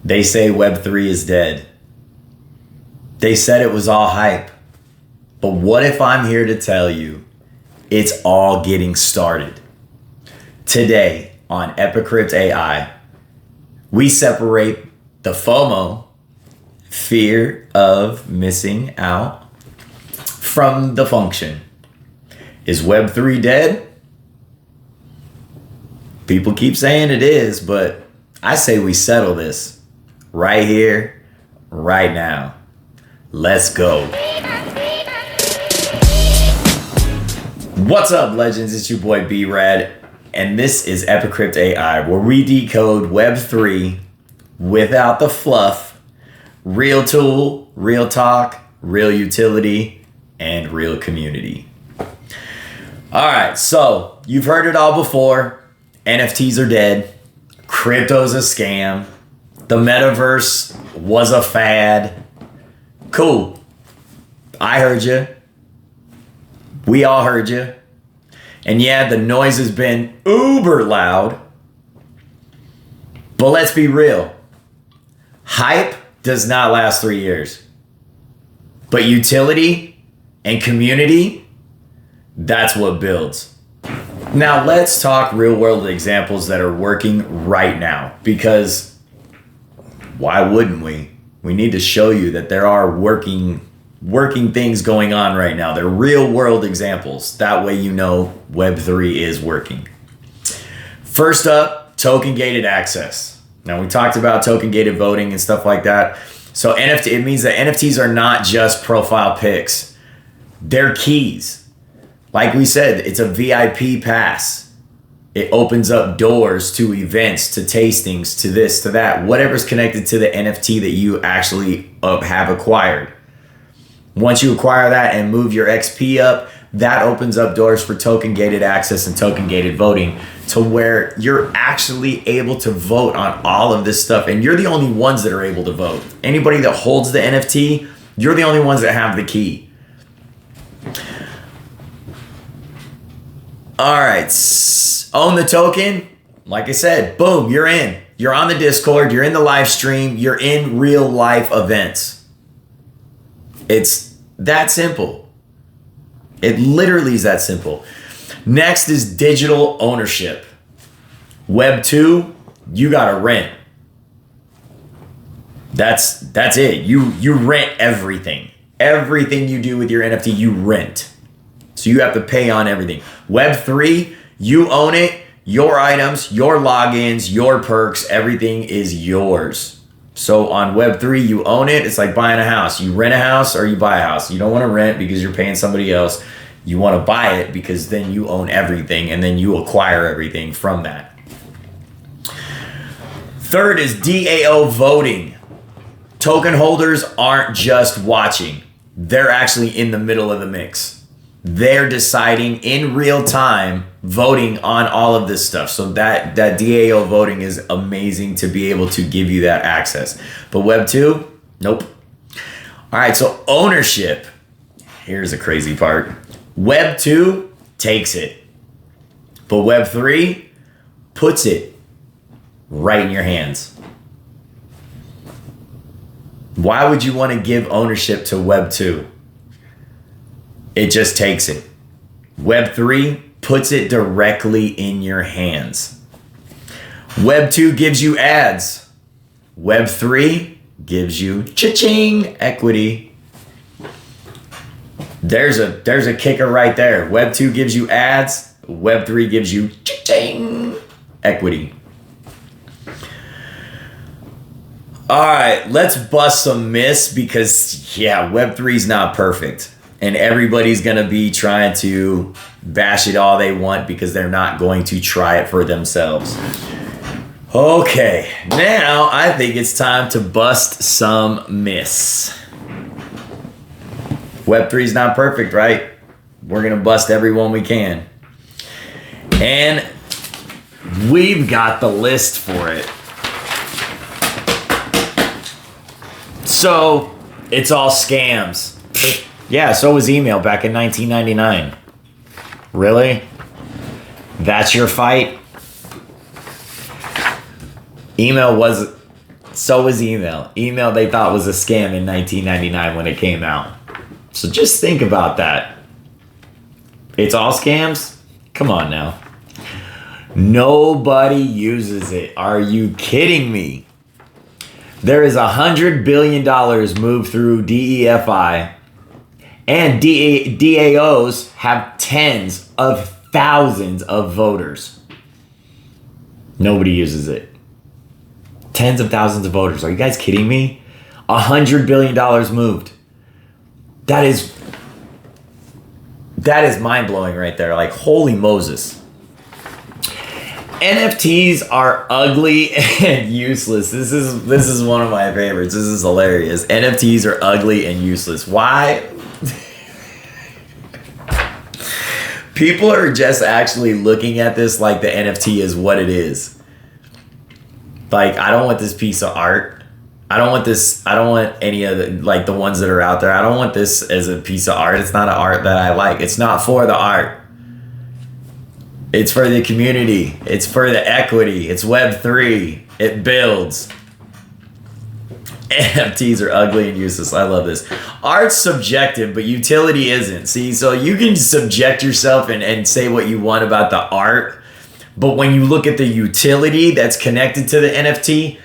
They say Web3 is dead. They said it was all hype. But what if I'm here to tell you it's all getting started? Today on EpiCryptAI, we separate the FOMO, fear of missing out, from the function. Is Web3 dead? People keep saying it is, but I say we settle this right here, right now. Let's go. What's up, legends? It's your boy B-Rad, and this is EpiCryptAI, where we decode Web3 without the fluff, real tool, real talk, real utility, and real community. All right, so you've heard it all before. NFTs are dead. Crypto's a scam. The metaverse was a fad. Cool. I heard you. We all heard you. And yeah, the noise has been uber loud. But let's be real. Hype does not last 3 years. But utility and community, that's what builds. Now let's talk real world examples that are working right now, because why wouldn't we? We need to show you that there are working things going on right now. They're real world examples. That way you know Web3 is working. First up, token gated access. Now we talked about token gated voting and stuff like that. So it means that NFTs are not just profile pics. They're keys. Like we said, it's a VIP pass. It opens up doors to events, to tastings, to this, to that, whatever's connected to the NFT that you actually have acquired. Once you acquire that and move your XP up, that opens up doors for token gated access and token gated voting, to where you're actually able to vote on all of this stuff. And you're the only ones that are able to vote. Anybody that holds the NFT, you're the only ones that have the key. All right, own the token. Like I said, boom, you're in. You're on the Discord, you're in the live stream, you're in real life events. It's that simple. It literally is that simple. Next is digital ownership. Web 2, you gotta rent. That's it. You rent everything. Everything you do with your NFT, you rent. So you have to pay on everything. Web 3, you own it. Your items, your logins, your perks, everything is yours. So on Web 3, you own it. It's like buying a house. You rent a house or you buy a house. You don't want to rent because you're paying somebody else. You want to buy it because then you own everything and then you acquire everything from that. Third is DAO voting. Token holders aren't just watching. They're actually in the middle of the mix. They're deciding in real time, voting on all of this stuff. So that DAO voting is amazing to be able to give you that access. But Web 2, nope. All right, so ownership. Here's the crazy part. Web 2 takes it. But Web 3 puts it right in your hands. Why would you want to give ownership to Web 2? It just takes it. Web 3 puts it directly in your hands. Web 2 gives you ads. Web 3 gives you cha-ching equity. There's a kicker right there. Web 2 gives you ads. Web 3 gives you cha-ching equity. All right, let's bust some myths, because yeah, Web 3 is not perfect. And everybody's going to be trying to bash it all they want because they're not going to try it for themselves. Okay, now I think it's time to bust some myths. Web3 is not perfect, right? We're going to bust every one we can. And we've got the list for it. So, it's all scams. Yeah, so was email back in 1999. Really? That's your fight? Email was So was email. Email they thought was a scam in 1999 when it came out. So just think about that. It's all scams? Come on now. Nobody uses it. Are you kidding me? There is $100 billion moved through DEFI, and DAOs have tens of thousands of voters. Nobody uses it. Tens of thousands of voters. Are you guys kidding me? $100 billion moved. That is mind-blowing right there. Like, holy Moses. NFTs are ugly and useless. This is one of my favorites. This is hilarious. NFTs are ugly and useless. Why? People are just actually looking at this like the NFT is what it is. Like, I don't want this piece of art. I don't want any of the, like, the ones that are out there. I don't want this as a piece of art. It's not an art that I like. It's not for the art. It's for the community. It's for the equity. It's Web3. It builds. NFTs are ugly and useless. I love this. Art's subjective, but utility isn't. See, so you can subject yourself and say what you want about the art, but when you look at the utility that's connected to the NFT,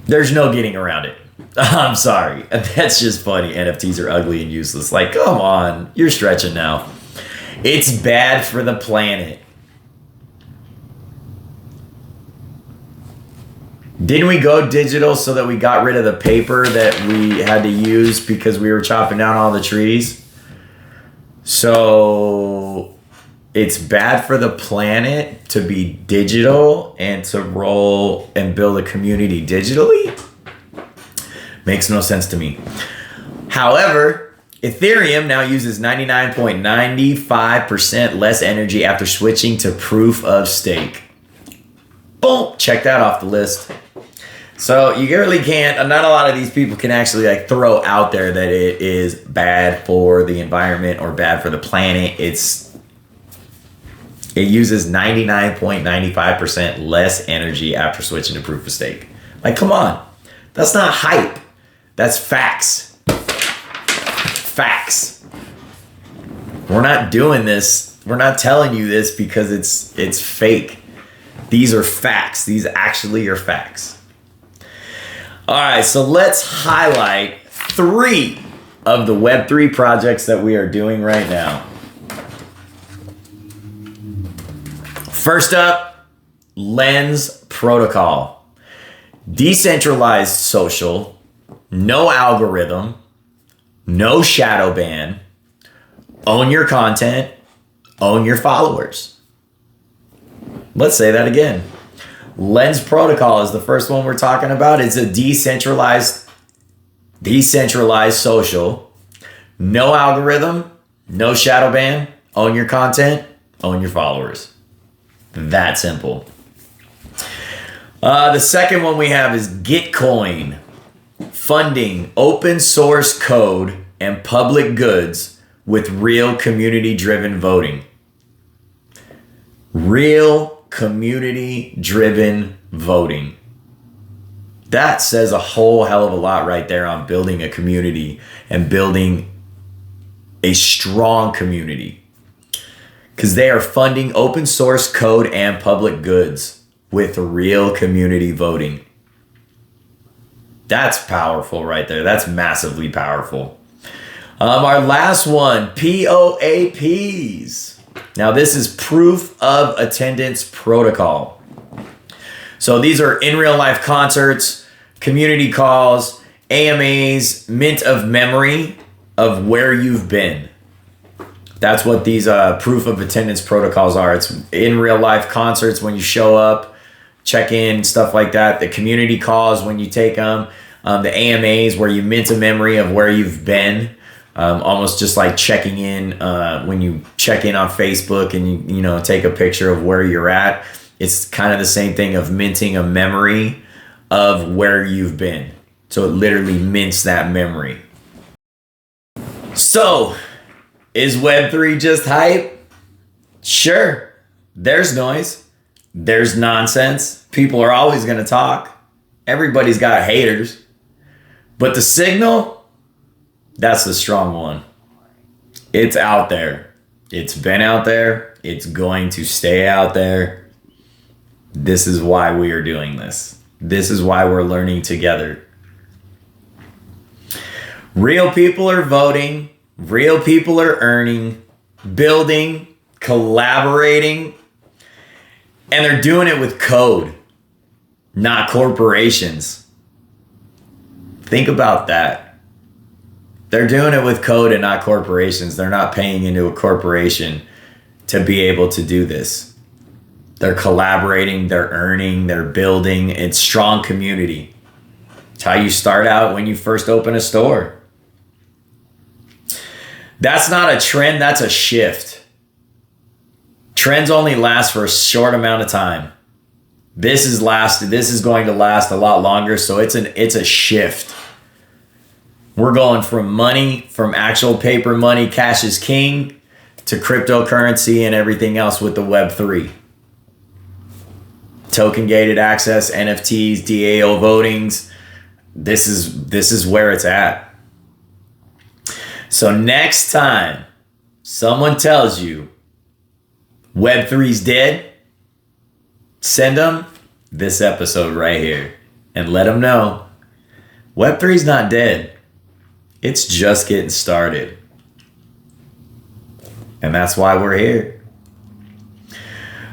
there's no getting around it. I'm sorry. That's just funny. NFTs are ugly and useless. Like, come on. You're stretching now. It's bad for the planet. Didn't we go digital so that we got rid of the paper that we had to use because we were chopping down all the trees? So it's bad for the planet to be digital and to roll and build a community digitally? Makes no sense to me. However, Ethereum now uses 99.95% less energy after switching to proof of stake. Boom, check that off the list. So you really can't, not a lot of these people can actually like throw out there that it is bad for the environment or bad for the planet. It uses 99.95% less energy after switching to proof of stake. Like, come on. That's not hype. That's facts. Facts. We're not doing this. We're not telling you this because it's fake. These are facts. These actually are facts. All right, so let's highlight 3 of the Web3 projects that we are doing right now. First up, Lens Protocol. Decentralized social, no algorithm, no shadow ban, own your content, own your followers. Let's say that again. Lens Protocol is the first one we're talking about. It's a decentralized social, no algorithm, no shadow ban, own your content, own your followers. That simple. The second one we have is Gitcoin, funding open source code and public goods with real community-driven voting. Real community-driven voting. That says a whole hell of a lot right there on building a community and building a strong community. Because they are funding open source code and public goods with real community voting. That's powerful right there. That's massively powerful. Our last one, POAPs. Now this is proof of attendance protocol. So these are in real life concerts, community calls, AMAs, mint of memory of where you've been. That's what these proof of attendance protocols are. It's in real life concerts when you show up, check in, stuff like that. The community calls when you take them. The AMAs where you mint a memory of where you've been. Almost just like checking in when you check in on Facebook and you take a picture of where you're at. It's kind of the same thing of minting a memory of where you've been. So it literally mints that memory. So, is Web3 just hype? Sure. There's noise. There's nonsense. People are always going to talk. Everybody's got haters. But the signal, that's the strong one. It's out there. It's been out there. It's going to stay out there. This is why we are doing this. This is why we're learning together. Real people are voting. Real people are earning, building, collaborating. And they're doing it with code, not corporations. Think about that. They're doing it with code and not corporations. They're not paying into a corporation to be able to do this. They're collaborating, they're earning, they're building. It's strong community. It's how you start out when you first open a store. That's not a trend, that's a shift. Trends only last for a short amount of time. This is going to last a lot longer, so it's a shift. We're going from money, from actual paper money, cash is king, to cryptocurrency and everything else with the Web3. Token gated access, NFTs, DAO votings. This is where it's at. So next time someone tells you Web3's dead, send them this episode right here and let them know Web3's not dead. It's just getting started. And that's why we're here.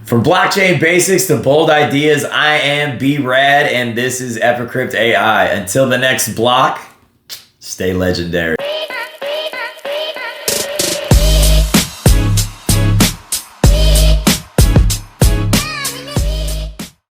From blockchain basics to bold ideas, I am B-Rad and this is EpiCryptAI. Until the next block, stay legendary.